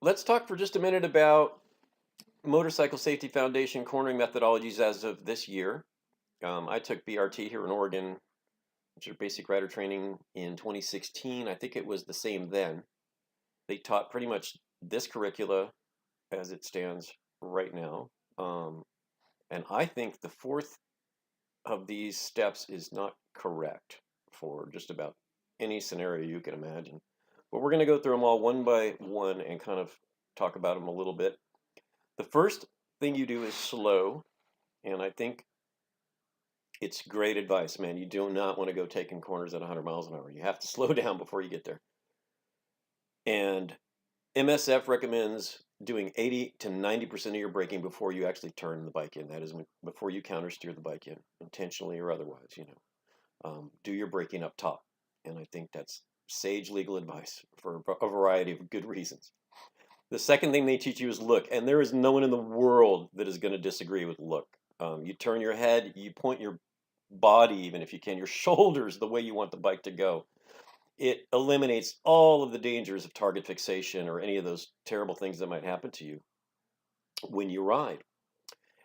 Let's talk for just a minute about Motorcycle Safety Foundation cornering methodologies as of this year. I took BRT here in Oregon, which is basic rider training, in 2016. I think it was the same then. They taught pretty much this curricula as it stands right now. And I think the fourth of these steps is not correct for just about any scenario you can imagine. But we're going to go through them all one by one and kind of talk about them a little bit. The first thing you do is slow, and I think it's great advice, man. You do not want to go taking corners at 100 miles an hour. You have to slow down before you get there. And MSF recommends doing 80 to 90% of your braking before you actually turn the bike in. That is before you counter steer the bike in, intentionally or otherwise, do your braking up top. And I think that's sage legal advice for a variety of good reasons. The second thing they teach you is look, and there is no one in the world that is going to disagree with look. You turn your head, you point your body, even if you can, your shoulders the way you want the bike to go. It eliminates all of the dangers of target fixation or any of those terrible things that might happen to you when you ride.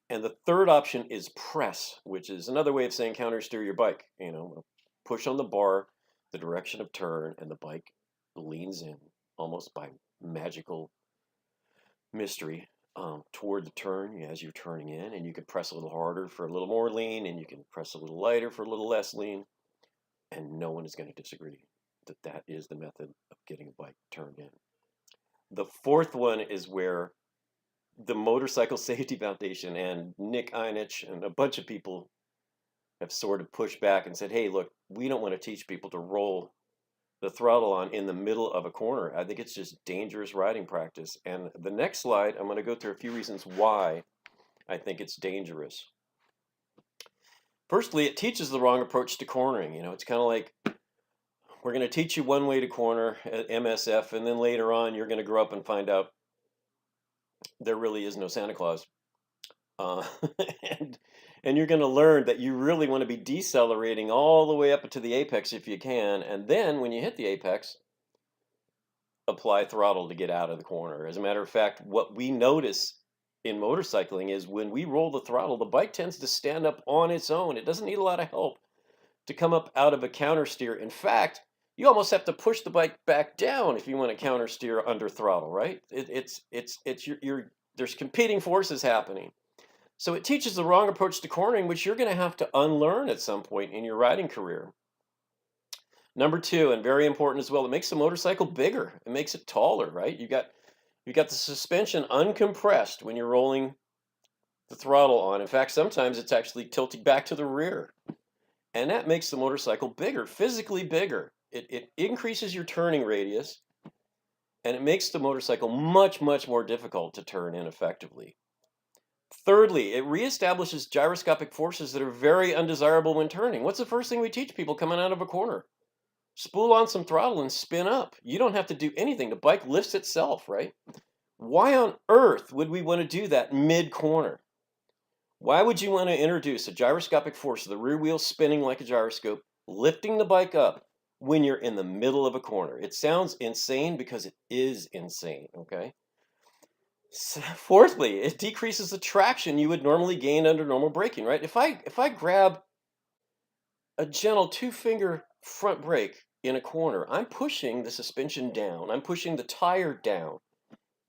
And the third option is press, which is another way of saying counter steer your bike. Push on the bar, the direction of turn, and the bike leans in almost by magical mystery toward the turn as you're turning in, and you can press a little harder for a little more lean, and you can press a little lighter for a little less lean, and no one is going to disagree that that is the method of getting a bike turned in. The fourth one is where the Motorcycle Safety Foundation and Nick Einich and a bunch of people have sort of pushed back and said, hey, look, we don't want to teach people to roll the throttle on in the middle of a corner. I think it's just dangerous riding practice. And the next slide, I'm going to go through a few reasons why I think it's dangerous. Firstly, it teaches the wrong approach to cornering. It's kind of like we're going to teach you one way to corner at MSF, and then later on you're going to grow up and find out there really is no Santa Claus. Uh, and you're going to learn that you really want to be decelerating all the way up to the apex if you can, and then when you hit the apex, apply throttle to get out of the corner. As a matter of fact, what we notice in motorcycling is when we roll the throttle, the bike tends to stand up on its own. It doesn't need a lot of help to come up out of a counter steer. In fact, you almost have to push the bike back down if you want to counter steer under throttle, right? There's competing forces happening. So it teaches the wrong approach to cornering, which you're going to have to unlearn at some point in your riding career. Number two, and very important as well, it makes the motorcycle bigger. It makes it taller, right? You got the suspension uncompressed when you're rolling the throttle on. In fact, sometimes it's actually tilting back to the rear. And that makes the motorcycle bigger, physically bigger. It increases your turning radius, and it makes the motorcycle much, much more difficult to turn in effectively. Thirdly, it reestablishes gyroscopic forces that are very undesirable when turning. What's the first thing we teach people coming out of a corner? Spool on some throttle and spin up. You don't have to do anything. The bike lifts itself, right? Why on earth would we want to do that mid-corner? Why would you want to introduce a gyroscopic force, the rear wheel spinning like a gyroscope, lifting the bike up when you're in the middle of a corner? It sounds insane because it is insane, okay? Fourthly, it decreases the traction you would normally gain under normal braking, right? If I grab a gentle two-finger front brake in a corner, I'm pushing the suspension down. I'm pushing the tire down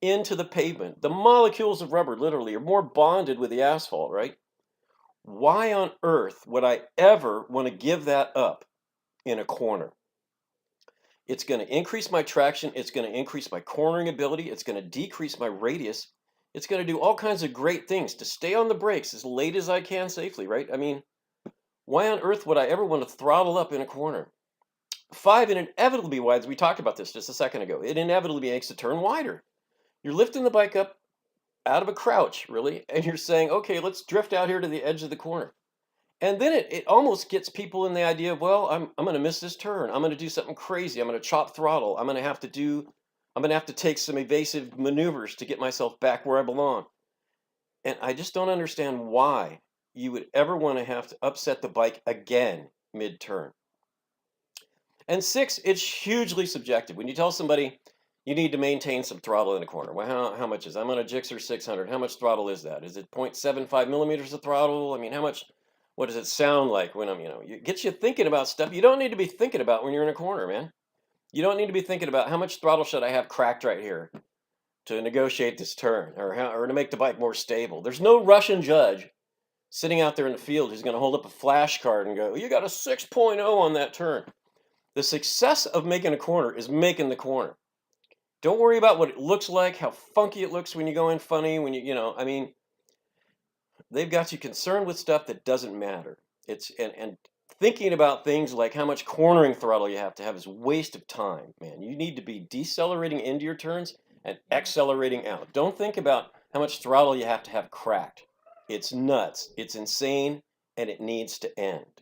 into the pavement. The molecules of rubber literally are more bonded with the asphalt, right? Why on earth would I ever want to give that up in a corner? It's going to increase my traction. It's going to increase my cornering ability. It's going to decrease my radius. It's going to do all kinds of great things to stay on the brakes as late as I can safely, right? I mean, why on earth would I ever want to throttle up in a corner? 5, it inevitably wides. We talked about this just a second ago. It inevitably makes the turn wider. You're lifting the bike up out of a crouch, really, and you're saying, okay, let's drift out here to the edge of the corner. And then it almost gets people in the idea of, well, I'm going to miss this turn. I'm going to do something crazy. I'm going to chop throttle. I'm going to have to take some evasive maneuvers to get myself back where I belong. And I just don't understand why you would ever want to have to upset the bike again mid-turn. And 6, it's hugely subjective. When you tell somebody, you need to maintain some throttle in the corner. Well, how much is? I'm on a Gixxer 600. How much throttle is that? Is it 0.75 millimeters of throttle? I mean, how much? What does it sound like when I'm, it gets you thinking about stuff you don't need to be thinking about when you're in a corner, man. You don't need to be thinking about how much throttle should I have cracked right here to negotiate this turn or to make the bike more stable. There's no Russian judge sitting out there in the field who's going to hold up a flash card and go, you got a 6.0 on that turn. The success of making a corner is making the corner. Don't worry about what it looks like, how funky it looks when you go in funny, when I mean, they've got you concerned with stuff that doesn't matter. And thinking about things like how much cornering throttle you have to have is a waste of time, man. You need to be decelerating into your turns and accelerating out. Don't think about how much throttle you have to have cracked. It's nuts, it's insane, and it needs to end.